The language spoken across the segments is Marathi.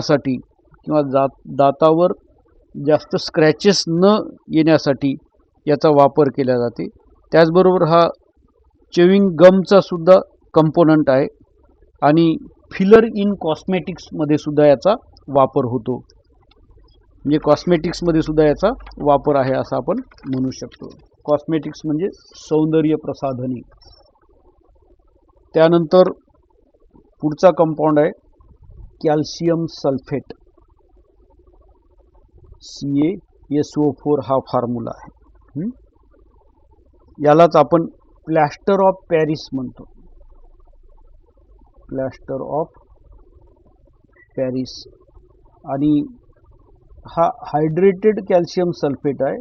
साठी किंवा दातावर जास्त स्क्रॅचेस न येण्यासाठी याचा वापर केला जाते. त्याचबरोबर हा चेविंग गमचा सुद्धा कंपोनंट आहे आणि फिलर इन कॉस्मेटिक्समध्ये सुद्धा याचा वापर होतो. म्हणजे कॉस्मेटिक्समध्ये सुद्धा याचा वापर आहे असं आपण म्हणू शकतो. कॉस्मेटिक्स म्हणजे सौंदर्य प्रसाधने. त्यानंतर पुढचा कंपाऊंड आहे कॅल्शियम सल्फेट, CaSO4 हा फॉर्म्युला आहे. यालाच आपण प्लॅस्टर ऑफ पॅरिस म्हणतो. Plaster of Paris. आणि हा हायड्रेटेड कॅल्शियम सल्फेट आहे,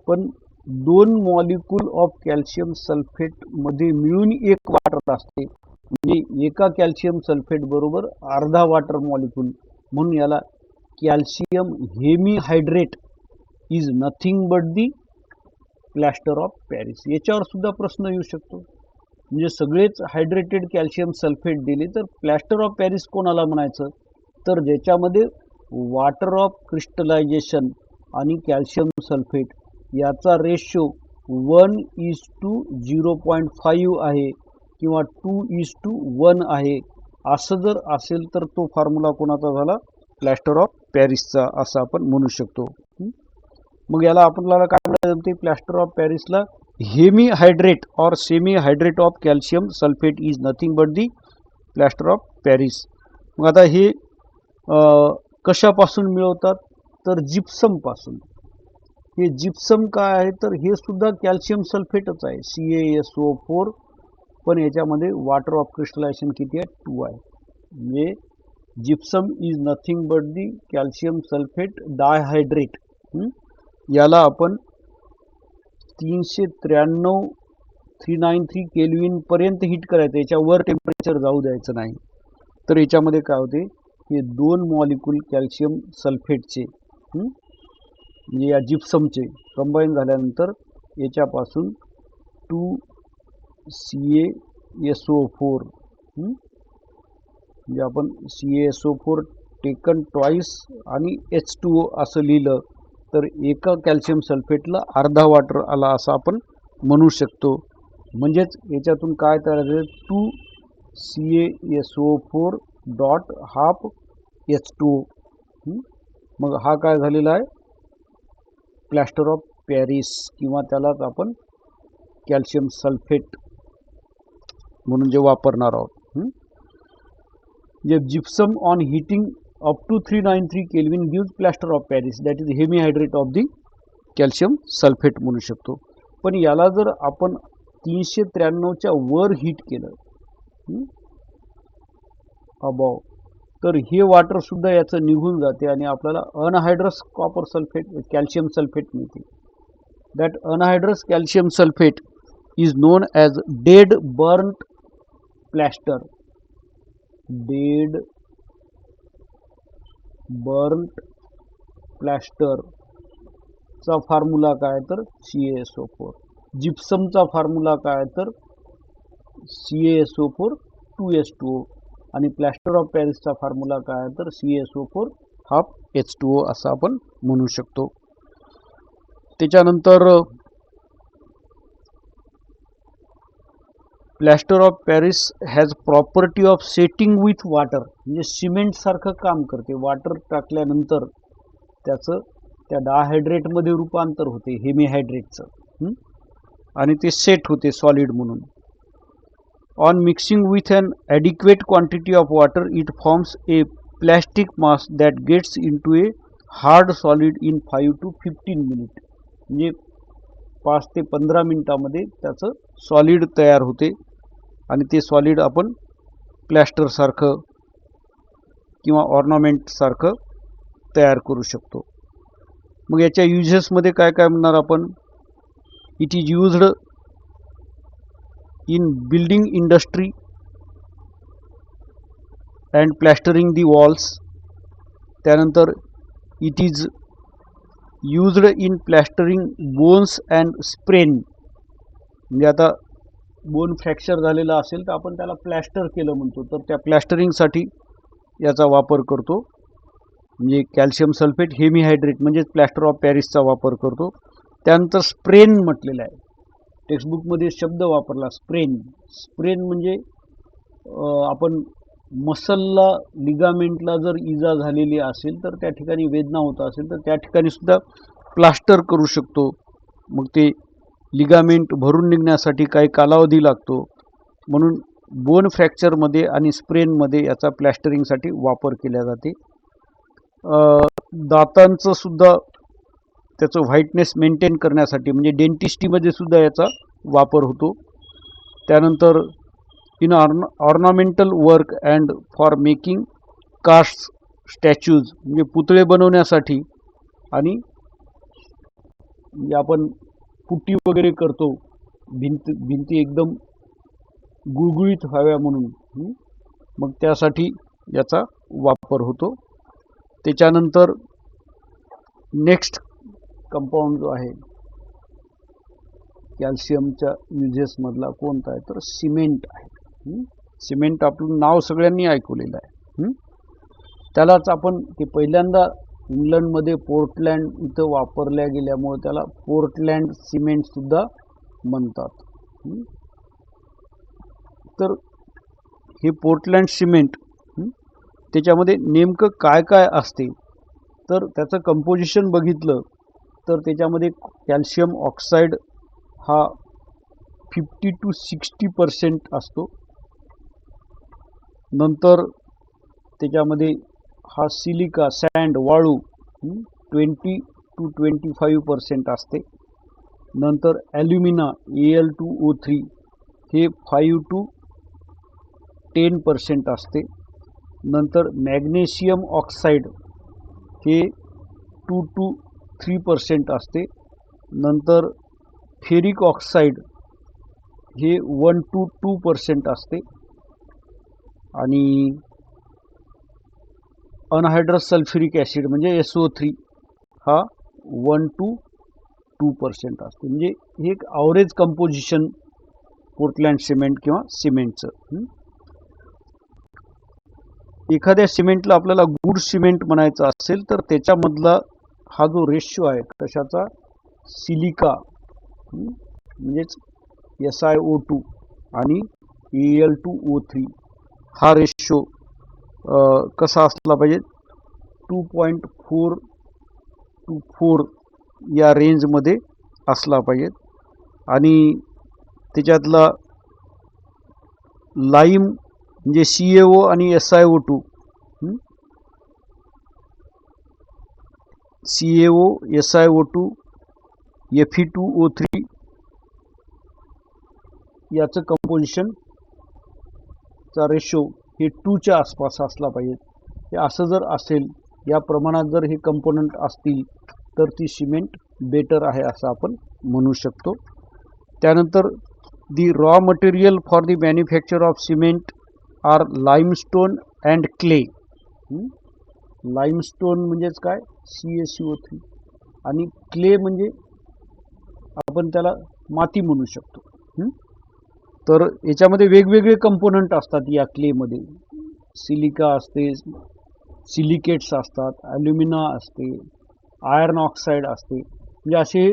पण 2 मॉलिक्यूल ऑफ कॅल्शियम सल्फेट मध्ये मिळून एक वॉटर असते. म्हणजे एका कॅल्शियम सल्फेट बरोबर अर्धा वॉटर मॉलिक्यूल, म्हणून याला calcium hemihydrate is nothing but the plaster of Paris. याच्यावर सुद्धा प्रश्न येऊ शकतो. म्हणजे सगळेच हायड्रेटेड कॅल्शियम सल्फेट दिले तर प्लॅस्टर ऑफ पॅरिस कोणाला म्हणायचं, तर ज्याच्यामध्ये वॉटर ऑफ क्रिस्टलायझेशन आणि कॅल्शियम सल्फेट याचा रेशो 1:0.5 आहे किंवा 2:1 आहे. असं जर असेल तर तो फॉर्म्युला कोणाचा झाला, प्लॅस्टर ऑफ पॅरिसचा असं आपण म्हणू शकतो. मग याला आपल्याला काय म्हणते, प्लॅस्टर ऑफ पॅरिसला हेमीहायड्रेट और semi hydrate of calcium sulphate is nothing but the plaster of Paris. मग आता हे कशापासून मिळवतात, तर जिप्सम पासून. हे जिप्सम काय आहे, तर हे सुद्धा कॅल्शियम सल्फेटच आहे, CaSO4, पण याच्यामध्ये वॉटर ऑफ क्रिस्टलायझेशन किती आहे, 2 आहे. म्हणजे gypsum is nothing but the calcium sulphate dihydrate. याला आपण 393 केल्विन पर्यंत हीट करायचं, याच्यावर टेम्परेचर जाऊ द्यायचं नाही. तर याच्यामध्ये काय होते, हे 2 मॉलिक्यूल कॅल्शियम सल्फेटचे म्हणजे या जिप्समचे कंबाईन झाल्यानंतर याच्यापासून 2CaSO4 म्हणजे आपण CaSO4 टेकन ट्वाईस आणि H2O असं लिहिलं तर एका कॅल्शियम सल्फेटला अर्धा वॉटर आला असं आपण म्हणू शकतो. म्हणजेच याच्यातून काय तयार झाले, 2CaSO4 डॉट हाफ H2O. मग हा काय झालेला आहे, प्लॅस्टर ऑफ पॅरिस, किंवा त्यालाच आपण कॅल्शियम सल्फेट म्हणून जे वापरणार आहोत. जे gypsum on heating up to 393 kelvin gives plaster of Paris, that is hemihydrate of the calcium sulphate म्हणू शकतो. पण याला जर आपण 393च्या वर हीट केलं अबव, तर हे वॉटर सुद्धा याचं निघून जाते आणि आपल्याला anhydrous copper sulphate calcium sulphate मिळते. That anhydrous calcium sulphate is known as dead burnt plaster. Dead burnt plaster चा फॉर्म्युला काय, तर CaSO4. जिप्समचा फॉर्म्युला काय, तर CaSO4 2H2O. आणि प्लॅस्टर ऑफ पॅरिसचा फॉर्म्युला काय, तर CaSO4 हाफ H2O असं आपण म्हणू शकतो. त्याच्यानंतर plaster of Paris has property of setting with water. म्हणजे सिमेंट सारखं काम करते. वॉटर टाकल्यानंतर त्याचं त्या डायहायड्रेटमध्ये रूपांतर होते, हेमीहायड्रेटचं, आणि ते सेट होते सॉलिड म्हणून. On mixing with an adequate quantity of water it forms a plastic mass that gets into a hard solid in 5 to 15 minute. म्हणजे 5 ते 15 मिनिटामध्ये त्याचं सॉलिड तयार होते आणि ते सॉलिड आपण प्लॅस्टर सारखं किंवा ऑर्नामेंट सारखं तयार करू शकतो. मग याच्या युजेसमध्ये काय काय म्हणणार आपण, it is used in building industry and plastering the walls. त्यानंतर it is used in plastering bones and sprain. म्हणजे आता बोन फ्रॅक्चर झालेला असेल तर आपण त्याला प्लॅस्टर केलं म्हणतो, तर त्या प्लॅस्टरिंगसाठी याचा वापर करतो. म्हणजे कॅल्शियम सल्फेट हेमीहायड्रेट म्हणजेच प्लॅस्टर ऑफ पॅरिसचा वापर करतो. त्यानंतर स्प्रेन म्हटलेलं आहे. टेक्स्टबुकमध्ये शब्द वापरला स्प्रेन. स्प्रेन म्हणजे आपण मसलला लिगामेंटला जर इजा झालेली असेल तर त्या ठिकाणी वेदना होत असेल तर त्या ठिकाणी सुद्धा प्लास्टर करू शकतो. मग ते लिगामेंट भरून निघण्यासाठी काही कालावधी लागतो. म्हणून बोन फ्रॅक्चरमध्ये आणि स्प्रेनमध्ये याचा प्लॅस्टरिंगसाठी वापर केला जाते. दातांचं सुद्धा त्याचं व्हाईटनेस मेंटेन करण्यासाठी म्हणजे डेंटिस्टीमध्ये सुद्धा याचा वापर होतो. त्यानंतर in ornamental work and for making cast statues म्हणजे पुतळे बनवण्यासाठी आणि आपण पुट्टी वगैरे करतो भिंती एकदम गुळगुळीत व्हाव्या म्हणून, मग त्यासाठी याचा वापर होतो. त्याच्यानंतर नेक्स्ट कंपाऊंड जो आहे कॅल्शियमच्या युजेसमधला कोणता आहे तर सिमेंट आहे. सिमेंट आपलं नाव सगळ्यांनी ऐकवलेलं आहे. त्यालाच आपण ते पहिल्यांदा इंग्लंडमध्ये पोर्टलँड इथं वापरल्या गेल्यामुळे त्याला पोर्टलँड सिमेंट सुद्धा म्हणतात. तर हे पोर्टलँड सिमेंट त्याच्यामध्ये नेमकं काय काय असते तर त्याचं कंपोजिशन बघितलं तर त्याच्यामध्ये कॅल्शियम ऑक्साईड हा 50 to 60% असतो. नंतर त्याच्यामध्ये हा सिलिका सँड वाळू 20 to 25% असते. नंतर ॲल्युमिना Al2O3 हे 5 to 10% असते. नंतर मॅग्नेशियम ऑक्साईड हे 2 to 3% असते. नंतर फेरिक ऑक्साईड हे 1 to 2% असते. आणि अनहायड्रस सल्फ्युरिक ॲसिड म्हणजे SO3 हा 1 to 2% असते. म्हणजे हे एक ॲव्हरेज कंपोजिशन पोर्टलँड सिमेंट किंवा सिमेंटचं. एखाद्या सिमेंटला आपल्याला गुड सिमेंट म्हणायचं असेल तर त्याच्यामधला हा जो रेशो आहे कशाचा सिलिका म्हणजेच SiO2 आणि Al2O3 हा रेशो कसा असला पाहिजे 2.4 to 4 या रेंजमध्ये असला पाहिजे. आणि त्याच्यातला लाईम म्हणजे CaO आणि SiO2 CaO SiO2 Fe2O3 याचं कंपोजिशन चा रेशो हे 2च्या आसपास असला पाहिजे. हे असं जर असेल या प्रमाणात जर हे कंपोनंट असतील तर ती सिमेंट बेटर आहे असं आपण म्हणू शकतो. त्यानंतर the raw material for the manufacture of cement are limestone and clay. Limestone म्हणजेच काय CaCO3 आणि क्ले म्हणजे आपण त्याला माती म्हणू शकतो. तर याच्यामध्ये वेगवेगळे कंपोनंट असतात. या क्लेमध्ये सिलिका असते, सिलिकेट्स असतात, ॲल्युमिना असते, आयर्न ऑक्साईड असते. म्हणजे असे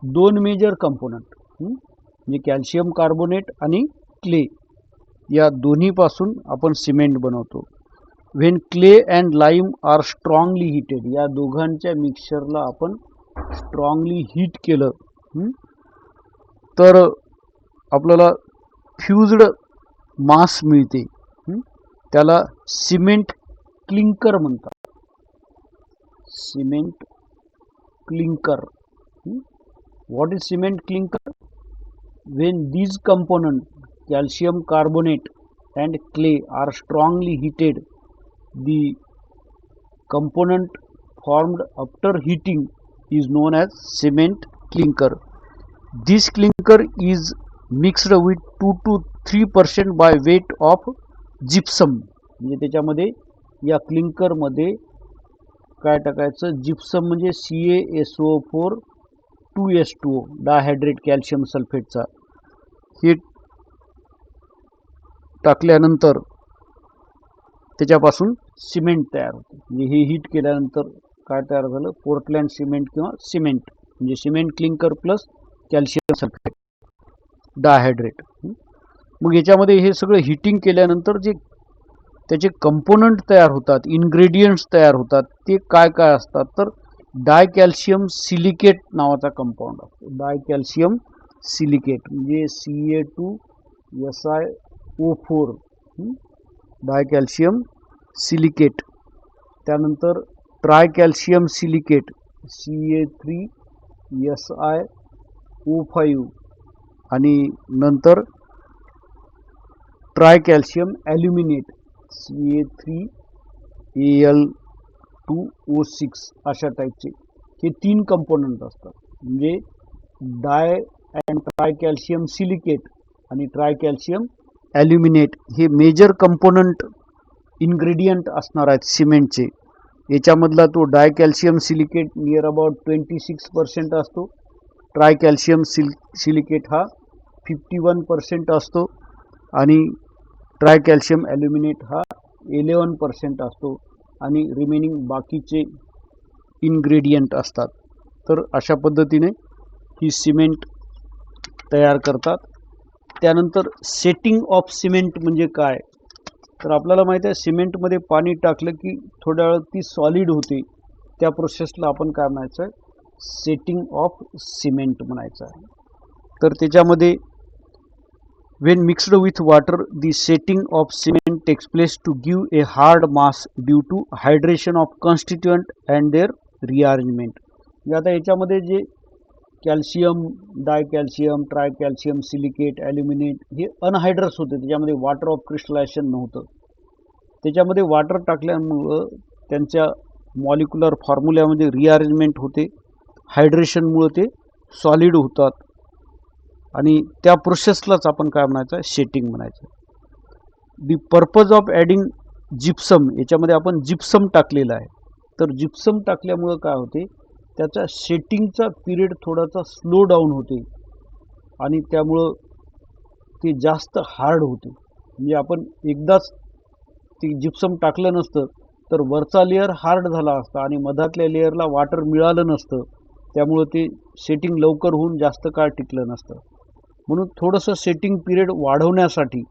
2 मेजर कंपोनंट म्हणजे कॅल्शियम कार्बोनेट आणि क्ले या दोन्हीपासून आपण सिमेंट बनवतो. When clay and lime are strongly heated या दोघांच्या मिक्सचरला आपण स्ट्रॉंगली हीट केलं तर आपल्याला फ्युज्ड मास मिळते. त्याला सिमेंट क्लिंकर म्हणतात. Cement clinker. What is cement clinker? When these component calcium carbonate and clay are strongly heated the component formed after heating is known as cement clinker. This clinker is mixed with 2 to 3% by weight of gypsum. म्हणजे त्याच्यामध्ये या क्लिंकर मध्ये काय टाकायचं जिप्सम म्हणजे CaSO4 2H2O डायहायड्रेट कॅल्शियम सल्फेटचा हे टाकल्यानंतर त्याच्यापासून सिमेंट तयार होते. म्हणजे हे हीट केल्यानंतर काय तयार झालं, पोर्टलँड सिमेंट किंवा सिमेंट, म्हणजे cement clinker plus calcium sulphate dihydrate. मग याच्यामध्ये हे सगळं हिटिंग केल्यानंतर जे त्याचे कंपोनंट तयार होतात, इन्ग्रेडियंट्स तयार होतात, ते काय काय असतात, तर डायकॅल्शियम सिलिकेट नावाचा कंपाऊंड असतो. डायकॅल्शियम सिलिकेट म्हणजे Ca2SiO4, डायकॅल्शियम सिलिकेट. त्यानंतर ट्रायकॅल्शियम सिलिकेट Ca3SiO5 आणि नंतर ट्रायकॅल्शियम ॲल्युमिनेट Ca3Al2O6 अशा टाईपचे हे 3 कंपोनंट असतात. म्हणजे डाय अँड ट्रायकॅल्शियम सिलिकेट आणि ट्रायकॅल्शियम ॲल्युमिनेट हे मेजर कंपोनंट इन्ग्रेडियंट असणार आहेत सिमेंटचे. याच्यामधला तो डायकॅल्शियम सिलिकेट नियर अबाउट 26% असतो. ट्रायकॅल्शियम सिलिकेट हा 51% असतो आणि ट्रायकॅल्शियम ॲल्युमिनेट हा 11% असतो आणि रिमेनिंग बाकीचे इन्ग्रेडियंट असतात. तर अशा पद्धतीने ही सिमेंट तयार करतात. त्यानंतर सेटिंग ऑफ सिमेंट म्हणजे काय, तर आपल्याला माहिती आहे सिमेंटमध्ये पाणी टाकलं की थोड्या वेळ ती सॉलिड होते. त्या प्रोसेसला आपण काय म्हणायचं आहे, सेटिंग ऑफ सिमेंट म्हणायचं आहे. तर त्याच्यामध्ये when mixed with water the setting of cement takes place to give a hard mass due to hydration of constituent and their rearrangement. आता याच्यामध्ये जे कॅल्शियम, डायकॅल्शियम, ट्रायकॅल्शियम सिलिकेट, ॲल्युमिनेट हे अनहायड्रस होते, त्याच्यामध्ये वॉटर ऑफ क्रिस्टलायझेशन नव्हतं. त्याच्यामध्ये वॉटर टाकल्यामुळं त्यांच्या मॉलिक्युलर फॉर्म्युल्यामध्ये रिअरेंजमेंट होते, हायड्रेशनमुळं ते सॉलिड होतात आणि त्या प्रोसेसलाच आपण काय म्हणायचं, सेटिंग म्हणायचं. The purpose of adding gypsum, याच्यामध्ये आपण जिप्सम टाकलेला आहे. तर जिप्सम टाकल्यामुळं काय होते, त्याचा सेटिंगचा पिरियड थोडासा स्लो डाऊन होते आणि त्यामुळं ते जास्त हार्ड होते. म्हणजे आपण एकदाच ते जिप्सम टाकलं नसतं तर वरचा लेअर हार्ड झाला असता आणि मधातल्या लेअरला वॉटर मिळालं नसतं, त्यामुळं ते सेटिंग लवकर होऊन जास्त काळ टिकलं नसतं. म्हणून थोडंसं सेटिंग पिरियड वाढवण्यासाठी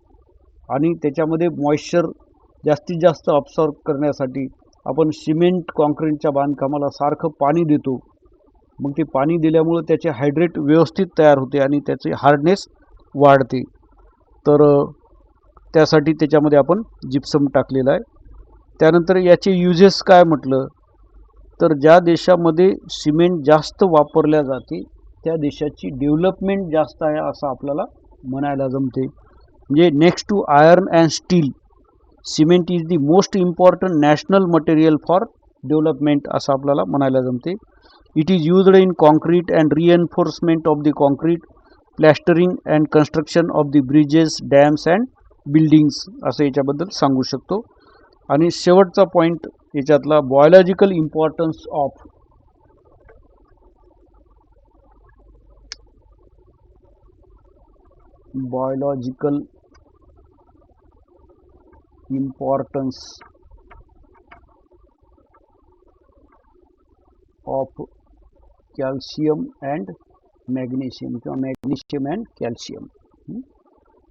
आणि त्याच्यामध्ये मॉइश्चर जास्तीत जास्त अब्सॉर्ब करण्यासाठी आपण सिमेंट कॉन्क्रीटच्या बांधकामाला सारखं पाणी देतो. मग ते पाणी दिल्यामुळं त्याचे हायड्रेट व्यवस्थित तयार होते आणि त्याचे हार्डनेस वाढते. तर त्यासाठी त्याच्यामध्ये आपण जिप्सम टाकलेला आहे. त्यानंतर याचे युजेस काय म्हटलं, तर ज्या देशामध्ये सिमेंट जास्त वापरल्या जाते त्या देशाची डेव्हलपमेंट जास्त आहे असं आपल्याला म्हणायला जमते. म्हणजे next to iron and steel cement is the most important national material for development असं आपल्याला म्हणायला जमते. It is used in concrete and reinforcement of the concrete, plastering and construction of the bridges, dams and buildings असं याच्याबद्दल सांगू शकतो. आणि शेवटचा पॉईंट याच्यातला biological importance of calcium and magnesium किंवा magnesium and calcium.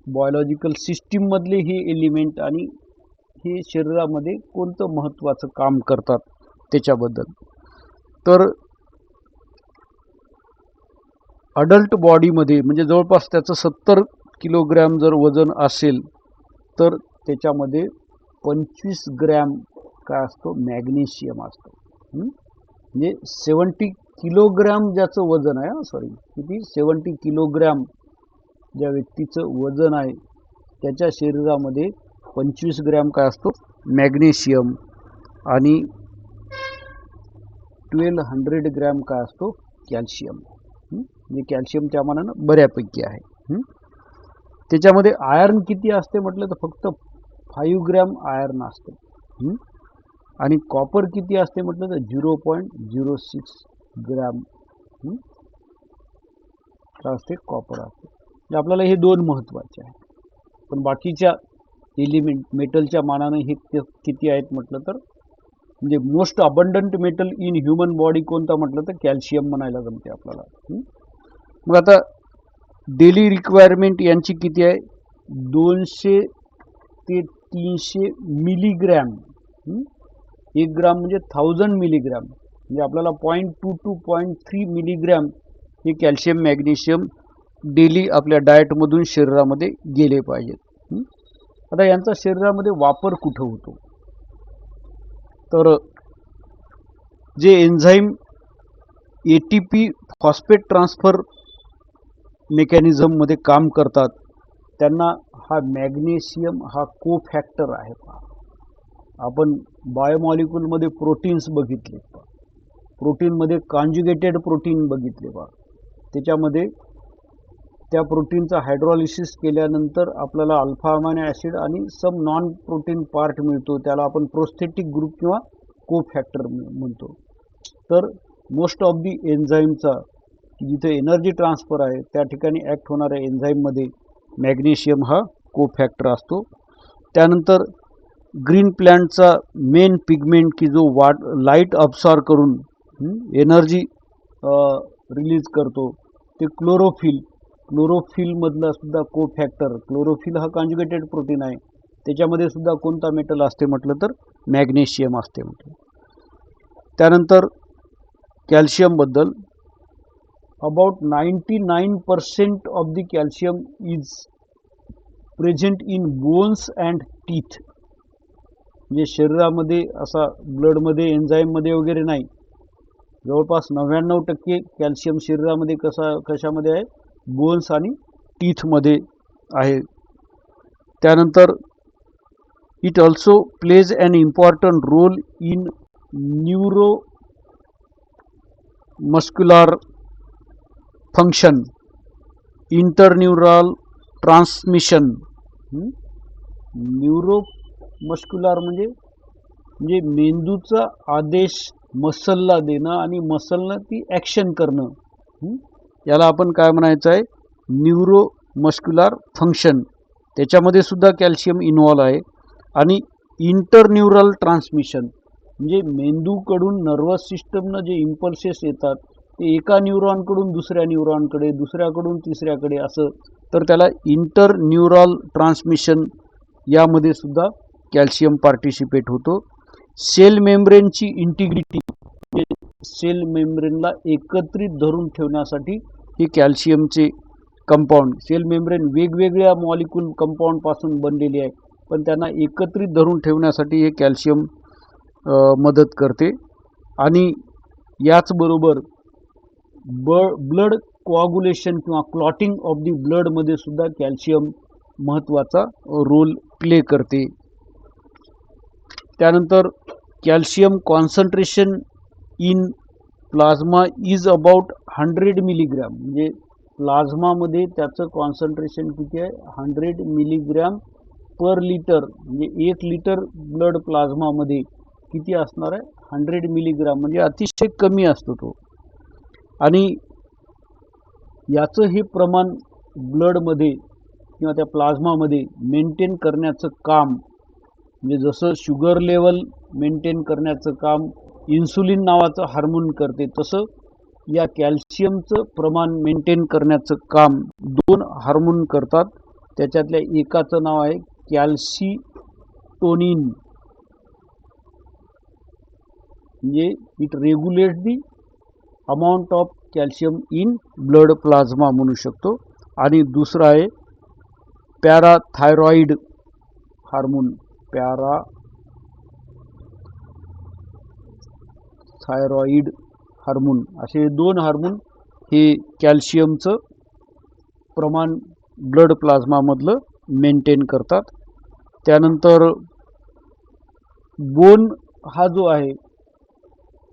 Biological system मधले हे एलिमेंट आणि हे शरीरामध्ये कोणतं महत्त्वाचं काम करतात त्याच्याबद्दल. तर अडल्ट बॉडीमध्ये म्हणजे जवळपास त्याचं 70 किलोग्रॅम जर वजन असेल तर त्याच्यामध्ये 25 ग्रॅम काय असतो, मॅग्नेशियम असतो. म्हणजे 70 किलोग्रॅम ज्याचं वजन आहे, किती 70 किलोग्रॅम ज्या व्यक्तीचं वजन आहे त्याच्या शरीरामध्ये 25 ग्रॅम काय असतो, मॅग्नेशियम आणि 1200 ग्रॅम काय असतो, कॅल्शियम. म्हणजे कॅल्शियम त्या मानानं बऱ्यापैकी आहे. त्याच्यामध्ये आयर्न किती असते म्हटलं तर फक्त 5 ग्रॅम आयर्न असते. आणि कॉपर किती असते म्हटलं तर 0.06 ग्रॅम असते, कॉपर असते. आपल्याला हे दोन महत्त्वाचे आहे. पण बाकीच्या एलिमेंट मेटलच्या मानाने हे किती आहेत म्हटलं तर, म्हणजे most abundant metal in human body कोणता म्हटलं तर कॅल्शियम म्हणायला जमते आपल्याला. मग आता डेली रिक्वायरमेंट यांची किती आहे, 200 ते 300 मिलीग्रॅम. 1 ग्राम म्हणजे 1000 मिलीग्रॅम, म्हणजे आपल्याला 0.2 to 0.3 मिलीग्रॅम हे कॅल्शियम मॅग्नेशियम डेली आपल्या डाएटमधून शरीरामध्ये गेले पाहिजेत. आता यांचा शरीरामध्ये वापर कुठं होतो, तर जे एन्झाईम ATP फॉस्फेट ट्रान्सफर मेकॅनिझममध्ये काम करतात त्यांना हा मॅग्नेशियम हा को फॅक्टर आहे. आपण बायोमॉलिक्यूलमध्ये प्रोटीन्स बघितले, प्रोटीनमध्ये कॉन्जुगेटेड प्रोटीन बघितले त्याच्यामध्ये त्या प्रोटीनचा हायड्रॉलिसिस केल्यानंतर आपल्याला अल्फा अमायनो ॲसिड आणि सम नॉन प्रोटीन पार्ट मिळतो, त्याला आपण प्रोस्थेटिक ग्रुप किंवा को फॅक्टर म्हणतो. तर मोस्ट ऑफ दी एन्झाईमचा जिथे एनर्जी ट्रान्सफर आहे त्या ठिकाणी ॲक्ट होणाऱ्या एन्झाईममध्ये मॅग्नेशियम हा को फॅक्टर असतो. त्यानंतर ग्रीन प्लॅंटचा मेन पिगमेंट की जो लाईट अब्सॉर्ब करून एनर्जी रिलीज करतो ते क्लोरोफिल मधला सुद्धा को फॅक्टर. क्लोरोफिल हा कॉन्जुगेटेड प्रोटीन आहे, त्याच्यामध्ये सुद्धा कोणता मेटल असते म्हटलं तर मॅग्नेशियम असते म्हटलं. त्यानंतर कॅल्शियम बद्दल about 99% of the calcium is present in bones and teeth. म्हणजे शरीरामध्ये असा ब्लडमध्ये एन्झाईममध्ये वगैरे नाही, जवळपास 99% कॅल्शियम शरीरामध्ये कशामध्ये आहे, बोन्स आणि टीथमध्ये आहे. त्यानंतर it also plays an important role in neuro muscular function, interneural transmission. Neuro muscular म्हणजे मेंदूचा आदेश मसलला देणं आणि मसलनं ती ॲक्शन करणं, याला आपण काय म्हणायचं आहे, न्यूरो मस्क्युलर फंक्शन. त्याच्यामध्ये सुद्धा कॅल्शियम इन्व्हॉल्व आहे. आणि इंटरन्यूरल ट्रान्समिशन म्हणजे मेंदूकडून नर्वस सिस्टमनं जे इम्पल्सेस येतात ते एका न्यूरॉनकडून दुसऱ्या न्यूरॉनकडे, दुसऱ्याकडून तिसऱ्याकडे असं, तर त्याला इंटरन्यूरल ट्रान्समिशन यामध्ये सुद्धा कॅल्शियम पार्टिसिपेट होतो. सेल मेम्ब्रेनची इंटिग्रिटी, सेल मेम्ब्रेनला एकत्रित धरून ठेवण्यासाठी हे कॅल्शियमचे कंपाऊंड, सेल मेम्ब्रेन वेगवेगळ्या मॉलिक्यूल कंपाऊंड पासून बनलेली आहे, पण त्यांना एकत्रित धरून ठेवण्यासाठी हे कॅल्शियम मदत करते. आणि याचबरोबर ब्लड कोआगुलेशन किंवा क्लॉटिंग ऑफ दी ब्लडमध्ये सुद्धा कॅल्शियम महत्त्वाचा रोल प्ले करते. त्यानंतर calcium concentration in plasma is about 100 milligram. म्हणजे प्लाझ्मामध्ये त्याचं कॉन्सन्ट्रेशन किती आहे, 100 मिलीग्रॅम पर लिटर. म्हणजे 1 लिटर ब्लड प्लाझ्मामध्ये किती असणार आहे, 100 मिलीग्रॅम, म्हणजे अतिशय कमी असतो तो. आणि याचं हे प्रमाण ब्लडमध्ये किंवा त्या प्लाझ्मामध्ये मेंटेन करण्याचं काम, म्हणजे जसं शुगर लेवल मेंटेन करण्याचं काम इन्सुलिन नावाचं हार्मोन करते, तसं या कॅल्शियमचं प्रमाण मेंटेन करण्याचं काम 2 हार्मोन करतात. त्याच्यातल्या एकाचं नाव आहे कॅल्सिटोनिन, म्हणजे it regulate the amount of calcium in blood plasma म्हणू शकतो. आणि दुसरा आहे पॅराथायरॉइड हार्मोन, पॅराथायरॉइड हार्मोन. असे 2 हार्मोन हे कॅल्शियमचं प्रमाण ब्लड प्लाझ्मामधलं मेंटेन करतात. त्यानंतर बोन हा जो आहे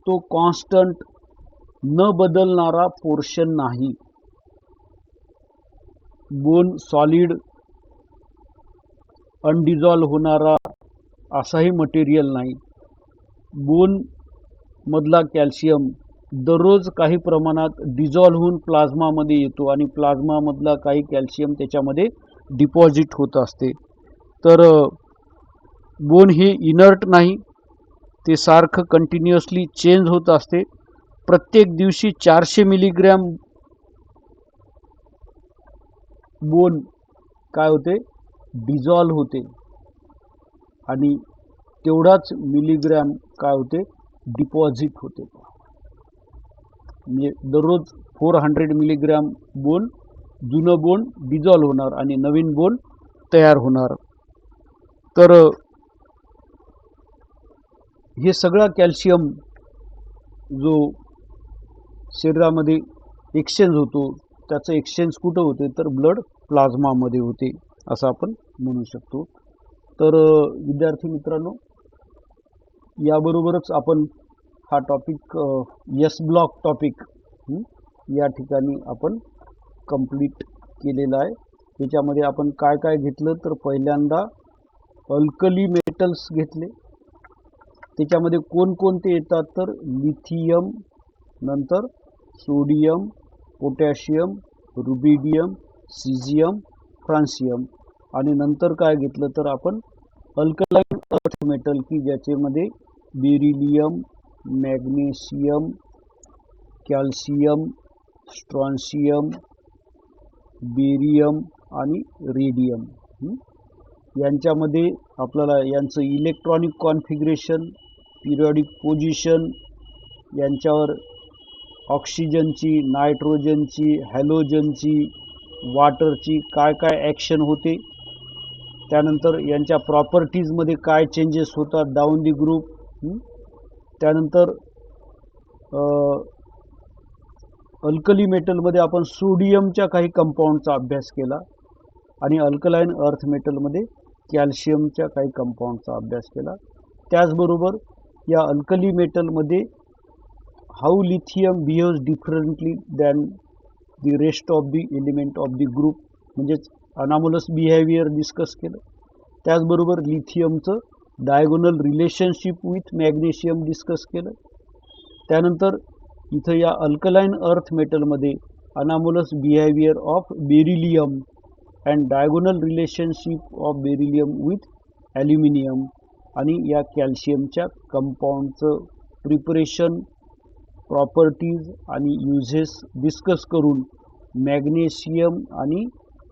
तो कॉन्स्टंट न बदलणारा पोर्शन नाही. बोन सॉलिड अनडिझॉल्व होणारा असाही मटेरियल नाही. बोन मधला कॅल्शियम दररोज काही प्रमाणात डिझॉल्व होऊन प्लाझ्मामध्ये येतो आणि प्लाझ्मामधला काही कॅल्शियम त्याच्यामध्ये डिपॉझिट होत असते. तर बोन हे इनर्ट नाही, ते सारखं कंटिन्युअसली चेंज होत असते. प्रत्येक दिवशी 400 मिलीग्रॅम बोन काय होते, डिझॉल्व होते आणि तेवढाच मिलीग्रॅम काय होते, डिपॉझिट होते. म्हणजे दररोज 400 मिलीग्रॅम बोन, जुनं बोन डिझॉल्व होणार आणि नवीन बोन तयार होणार. तर हे सगळा कॅल्शियम जो शरीरामध्ये एक्सचेंज होतो, त्याचं एक्सचेंज कुठं होते, तर ब्लड प्लाझ्मामध्ये होते असं आपण म्हणू शकतो. तर विद्यार्थी मित्रांनो, याबरोबरच आपण हा टॉपिक यस ब्लॉक टॉपिक या ठिकाणी आपण कंप्लीट केलेला आहे. त्याच्यामध्ये आपण काय काय घेतलं, तर पहिल्यांदा अल्कली मेटल्स घेतले. त्याच्यामध्ये कोणकोणते येतात, तर लिथियम, नंतर सोडियम, पोटॅशियम, रुबिडियम, सिझियम, फ्रान्सियम आणि नंतर काय घेतलं, तर आपण अल्कलाइन अर्थ मेटल की ज्याच्यामध्ये beryllium, magnesium, calcium, strontium, barium आणि रेडियम यांच्यामध्ये आपल्याला यांचं इलेक्ट्रॉनिक कॉन्फिगरेशन, पिरियॉडिक पोझिशन, यांच्यावर ऑक्सिजनची, नायट्रोजनची, हॅलोजनची, वॉटरची काय काय ॲक्शन होते, त्यानंतर यांच्या प्रॉपर्टीजमध्ये काय चेंजेस होतात डाऊन दी ग्रुप, त्यानंतर अल्कली मेटलमध्ये आपण सोडियमच्या काही कंपाऊंडचा अभ्यास केला आणि अल्कलाइन अर्थ मेटलमध्ये कॅल्शियमच्या काही कंपाऊंडचा अभ्यास केला. त्याचबरोबर या अल्कली मेटलमध्ये how lithium behaves differently than the rest of the element of the group, म्हणजेच अनामोलस बिहेवियर डिस्कस केलं. त्याचबरोबर लिथियमचं diagonal relationship with magnesium discuss केलं. त्यानंतर इथं या अल्कलाइन अर्थ मेटलमध्ये anomalous behaviour of beryllium and diagonal relationship of beryllium with aluminium आणि या कॅल्शियमच्या कंपाऊंडचं प्रिपरेशन, प्रॉपर्टीज आणि युजेस डिस्कस करून मॅग्नेशियम आणि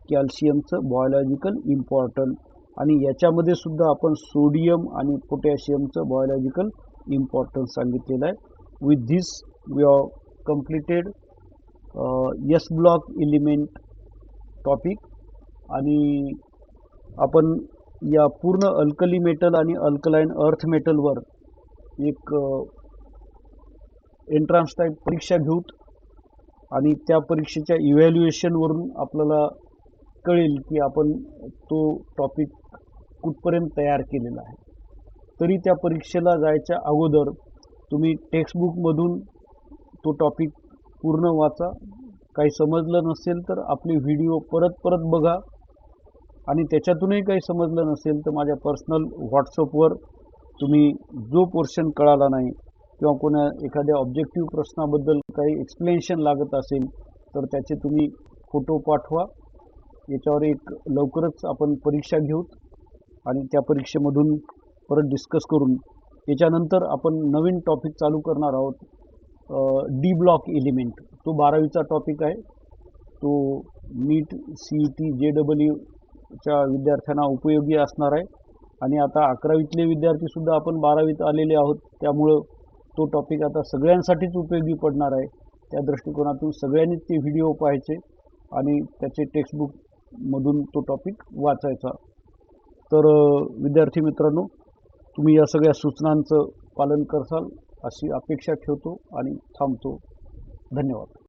कॅल्शियमचं बायोलॉजिकल इम्पॉर्टन्स आणि याच्यामध्ये सुद्धा आपण सोडियम आणि पोटॅशियमचं बायोलॉजिकल इम्पॉर्टन्स सांगितलेलं आहे. With this we have completed S block element topic आणि आपण या पूर्ण अल्कली मेटल आणि अल्कलाइन अर्थ मेटलवर एक एंट्रान्स टाईप परीक्षा घेऊत आणि त्या परीक्षेच्या इव्हॅल्युएशनवरून आपल्याला कळेल की आपण तो टॉपिक कुठपर्यंत तयार केलेला आहे. तरी त्या परीक्षेला जायच्या अगोदर तुम्ही टेक्स्टबुकमधून तो टॉपिक पूर्ण वाचा. काही समजलं नसेल तर आपले व्हिडिओ परत बघा आणि त्याच्यातूनही काही समजलं नसेल तर माझ्या पर्सनल व्हॉट्सअपवर तुम्ही जो पोर्शन कळाला नाही किंवा कोणा एखाद्या ऑब्जेक्टिव्ह प्रश्नाबद्दल काही एक्सप्लेनेशन लागत असेल तर त्याचे तुम्ही फोटो पाठवा. याच्यावर एक लवकरच आपण परीक्षा घेऊत आणि त्या परीक्षेमधून परत डिस्कस करून याच्यानंतर आपण नवीन टॉपिक चालू करणार आहोत, डी ब्लॉक एलिमेंट. तो 12वीचा टॉपिक आहे. तो नीट, CET, JEEच्या विद्यार्थ्यांना उपयोगी असणार आहे आणि आता 11वीतले विद्यार्थीसुद्धा आपण 12वीत आलेले आहोत, त्यामुळं तो टॉपिक आता सगळ्यांसाठीच उपयोगी पडणार आहे. त्या दृष्टिकोनातून सगळ्यांनीच ते व्हिडिओ पाहायचे आणि त्याचे टेक्स्टबुकमधून तो टॉपिक वाचायचा. तर विद्यार्थी मित्रांनो, तुम्ही या सगळ्या सूचनांचं पालन करसाल अशी अपेक्षा ठेवतो आणि थांबतो. धन्यवाद.